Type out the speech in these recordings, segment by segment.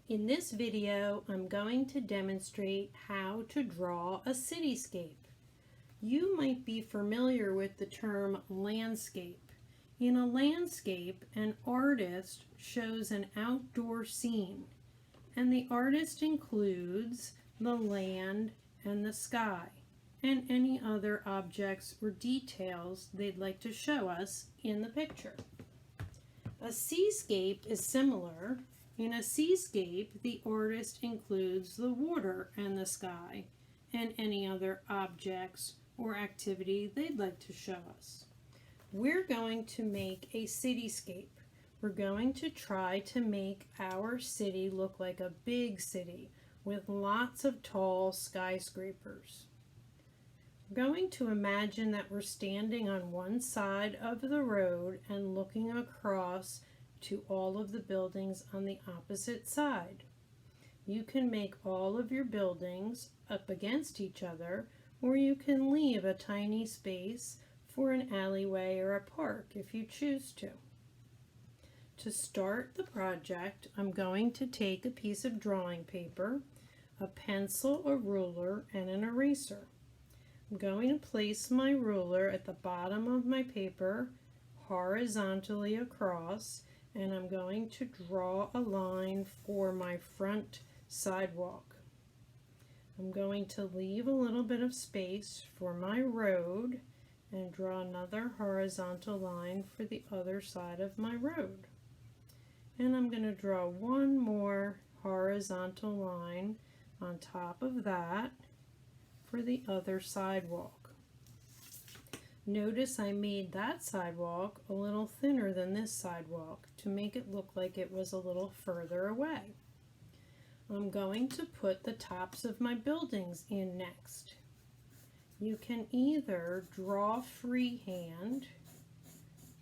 In this video, I'm going to demonstrate how to draw a cityscape. You might be familiar with the term landscape. In a landscape, an artist shows an outdoor scene, and the artist includes the land and the sky, and any other objects or details they'd like to show us in the picture. A seascape is similar. In a seascape, the artist includes the water and the sky and any other objects or activity they'd like to show us. We're going to make a cityscape. We're going to try to make our city look like a big city with lots of tall skyscrapers. We're going to imagine that we're standing on one side of the road and looking across to all of the buildings on the opposite side. You can make all of your buildings up against each other, or you can leave a tiny space for an alleyway or a park if you choose to. To start the project, I'm going to take a piece of drawing paper, a pencil, a ruler, and an eraser. I'm going to place my ruler at the bottom of my paper horizontally across, and I'm going to draw a line for my front sidewalk. I'm going to leave a little bit of space for my road and draw another horizontal line for the other side of my road. And I'm going to draw one more horizontal line on top of that for the other sidewalk. Notice I made that sidewalk a little thinner than this sidewalk to make it look like it was a little further away. I'm going to put the tops of my buildings in next. You can either draw freehand,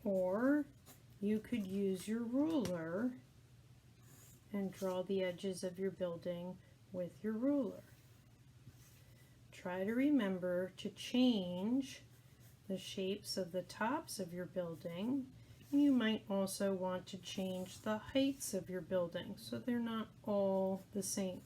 or you could use your ruler and draw the edges of your building with your ruler. Try to remember to change the shapes of the tops of your building. You might also want to change the heights of your building so they're not all the same.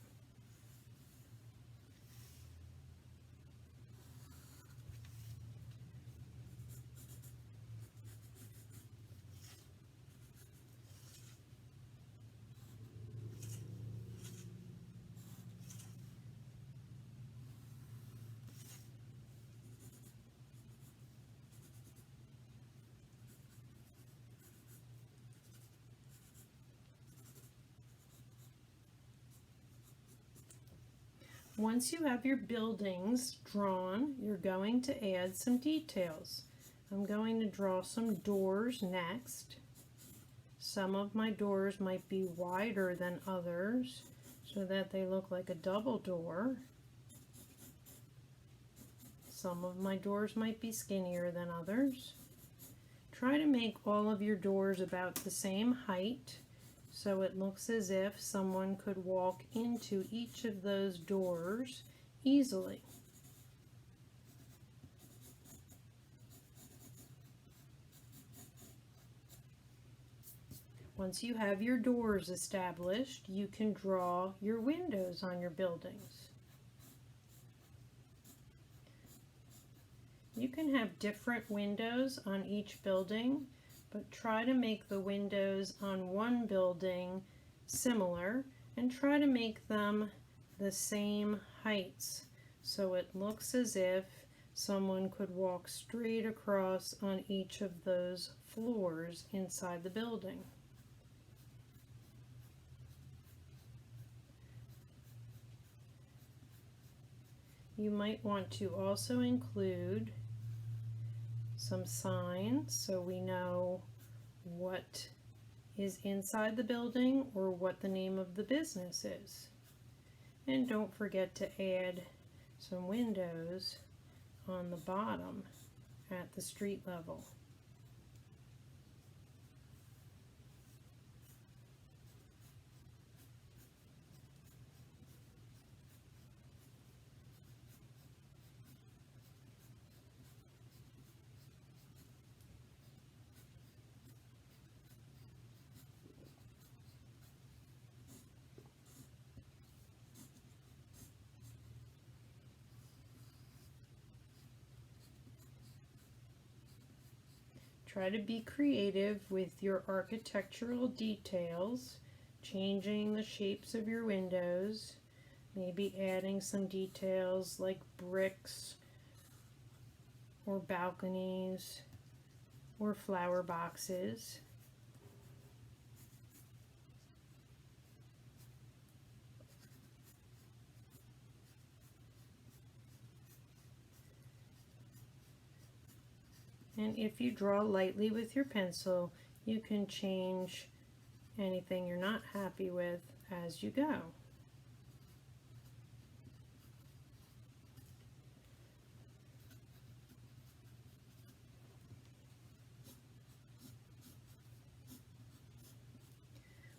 Once you have your buildings drawn, you're going to add some details. I'm going to draw some doors next. Some of my doors might be wider than others so that they look like a double door. Some of my doors might be skinnier than others. Try to make all of your doors about the same height, so it looks as if someone could walk into each of those doors easily. Once you have your doors established, you can draw your windows on your buildings. You can have different windows on each building, but try to make the windows on one building similar and try to make them the same heights so it looks as if someone could walk straight across on each of those floors inside the building. You might want to also include some signs so we know what is inside the building or what the name of the business is. And don't forget to add some windows on the bottom at the street level. Try to be creative with your architectural details, changing the shapes of your windows, maybe adding some details like bricks or balconies or flower boxes. And if you draw lightly with your pencil, you can change anything you're not happy with as you go.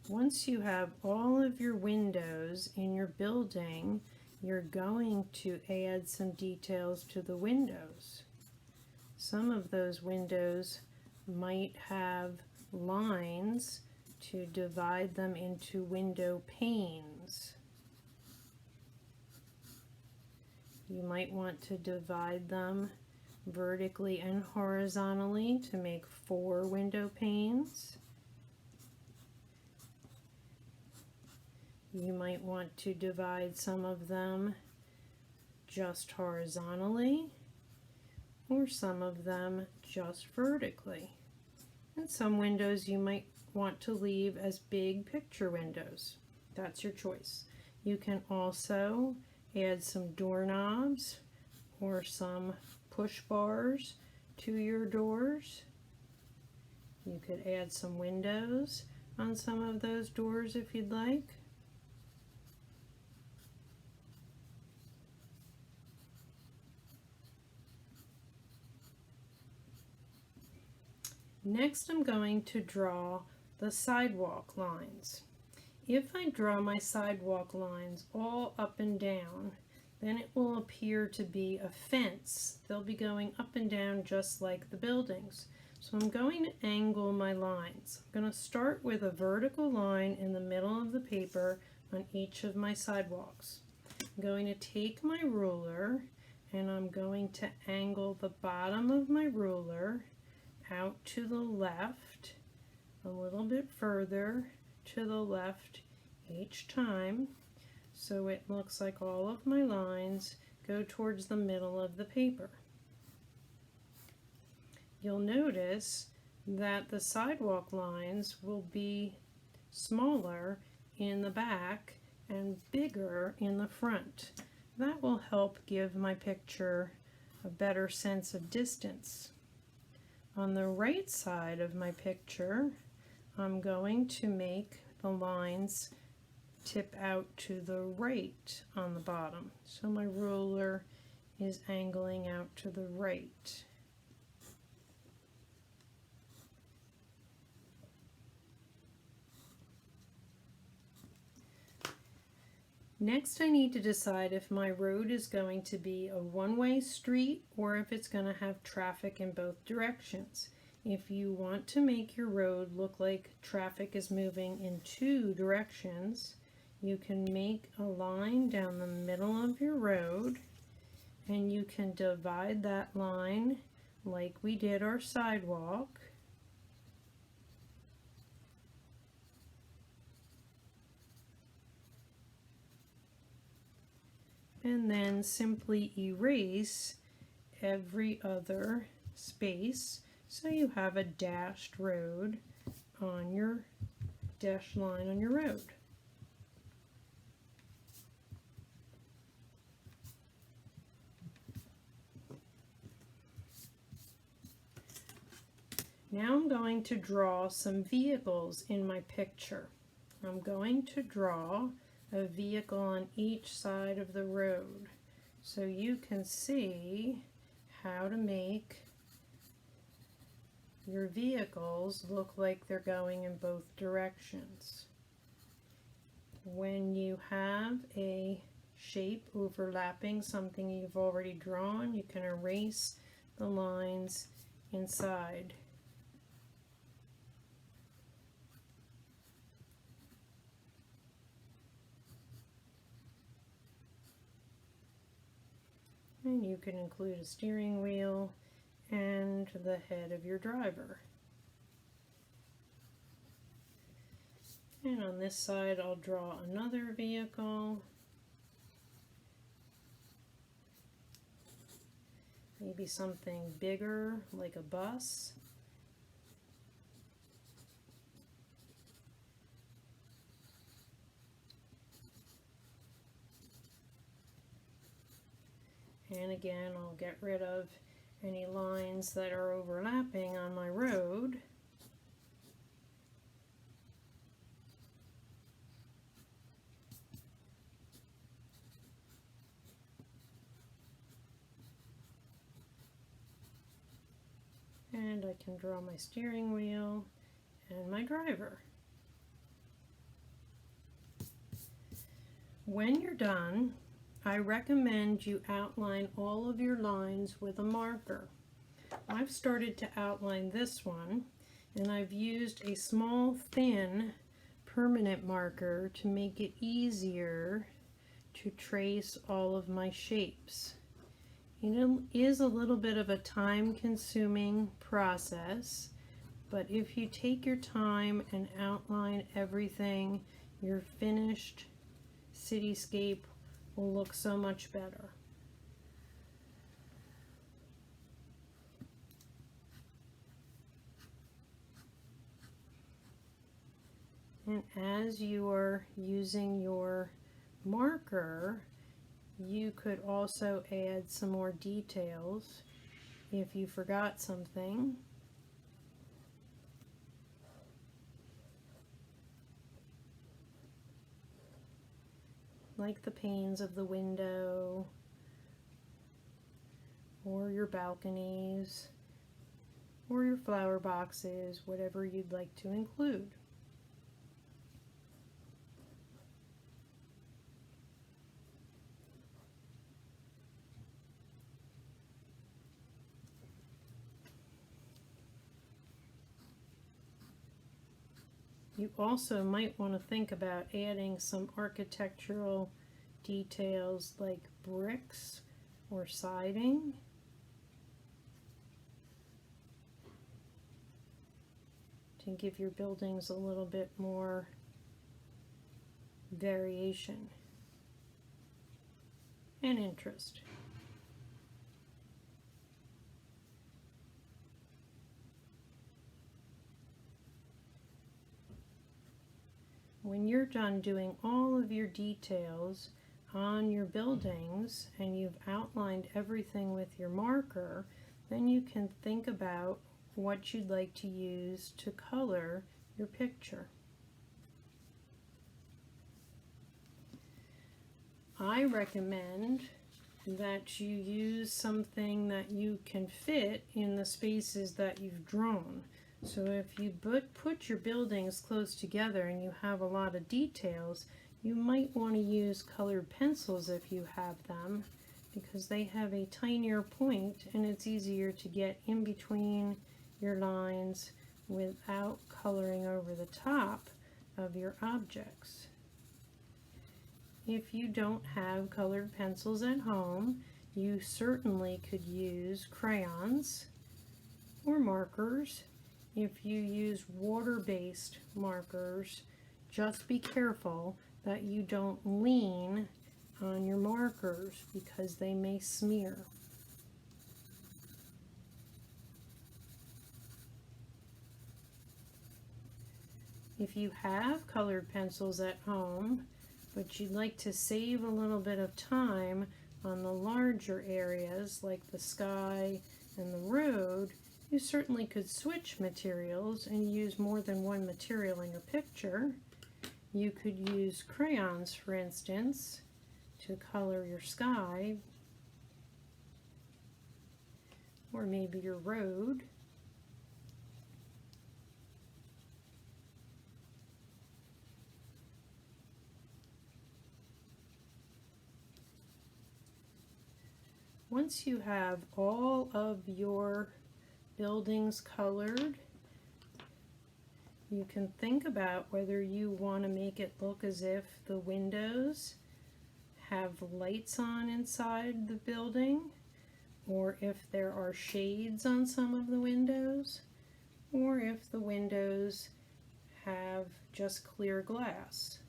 Once you have all of your windows in your building, you're going to add some details to the windows. Some of those windows might have lines to divide them into window panes. You might want to divide them vertically and horizontally to make 4 window panes. You might want to divide some of them just horizontally, or some of them just vertically. And some windows you might want to leave as big picture windows. That's your choice. You can also add some doorknobs or some push bars to your doors. You could add some windows on some of those doors if you'd like. Next, I'm going to draw the sidewalk lines. If I draw my sidewalk lines all up and down, then it will appear to be a fence. They'll be going up and down just like the buildings. So I'm going to angle my lines. I'm going to start with a vertical line in the middle of the paper on each of my sidewalks. I'm going to take my ruler and I'm going to angle the bottom of my ruler out to the left, a little bit further to the left each time, so it looks like all of my lines go towards the middle of the paper. You'll notice that the sidewalk lines will be smaller in the back and bigger in the front. That will help give my picture a better sense of distance. On the right side of my picture, I'm going to make the lines tip out to the right on the bottom. So my ruler is angling out to the right. Next, I need to decide if my road is going to be a one-way street or if it's going to have traffic in both directions. If you want to make your road look like traffic is moving in 2 directions, you can make a line down the middle of your road, and you can divide that line like we did our sidewalk. And then simply erase every other space so you have a dashed road on your dashed line on your road. Now I'm going to draw some vehicles in my picture. I'm going to draw a vehicle on each side of the road so you can see how to make your vehicles look like they're going in both directions. When you have a shape overlapping something you've already drawn, you can erase the lines inside. And you can include a steering wheel and the head of your driver. And on this side I'll draw another vehicle, maybe something bigger like a bus. And again, I'll get rid of any lines that are overlapping on my road. And I can draw my steering wheel and my driver. When you're done, I recommend you outline all of your lines with a marker. I've started to outline this one, and I've used a small, thin, permanent marker to make it easier to trace all of my shapes. It is a little bit of a time-consuming process, but if you take your time and outline everything, your finished cityscape will look so much better. And as you are using your marker, you could also add some more details if you forgot something. Like the panes of the window, or your balconies, or your flower boxes, whatever you'd like to include. You also might want to think about adding some architectural details like bricks or siding. To give your buildings a little bit more variation and interest. When you're done doing all of your details on your buildings and you've outlined everything with your marker, then you can think about what you'd like to use to color your picture. I recommend that you use something that you can fit in the spaces that you've drawn. So if you put your buildings close together and you have a lot of details, you might want to use colored pencils if you have them, because they have a tinier point and it's easier to get in between your lines without coloring over the top of your objects. If you don't have colored pencils at home, you certainly could use crayons or markers. If you use water-based markers, just be careful that you don't lean on your markers because they may smear. If you have colored pencils at home, but you'd like to save a little bit of time on the larger areas like the sky and the road, you certainly could switch materials and use more than one material in your picture. You could use crayons, for instance, to color your sky, or maybe your road. Once you have all of your buildings colored, you can think about whether you want to make it look as if the windows have lights on inside the building, or if there are shades on some of the windows, or if the windows have just clear glass.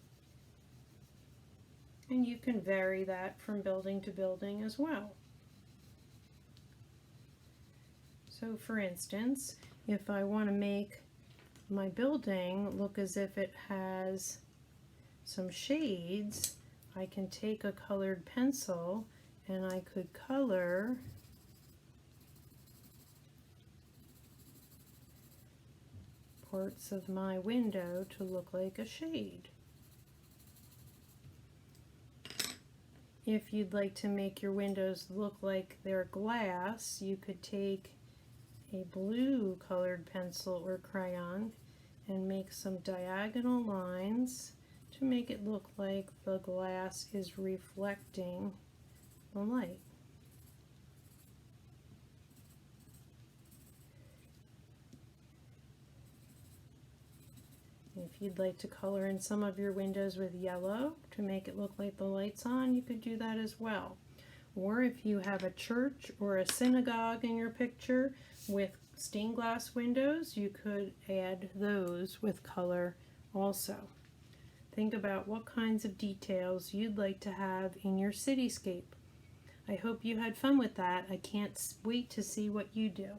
And you can vary that from building to building as well. So for instance, if I want to make my building look as if it has some shades, I can take a colored pencil and I could color parts of my window to look like a shade. If you'd like to make your windows look like they're glass, you could take a blue colored pencil or crayon and make some diagonal lines to make it look like the glass is reflecting the light. If you'd like to color in some of your windows with yellow to make it look like the light's on, you could do that as well. Or if you have a church or a synagogue in your picture with stained glass windows, you could add those with color also. Think about what kinds of details you'd like to have in your cityscape. I hope you had fun with that. I can't wait to see what you do.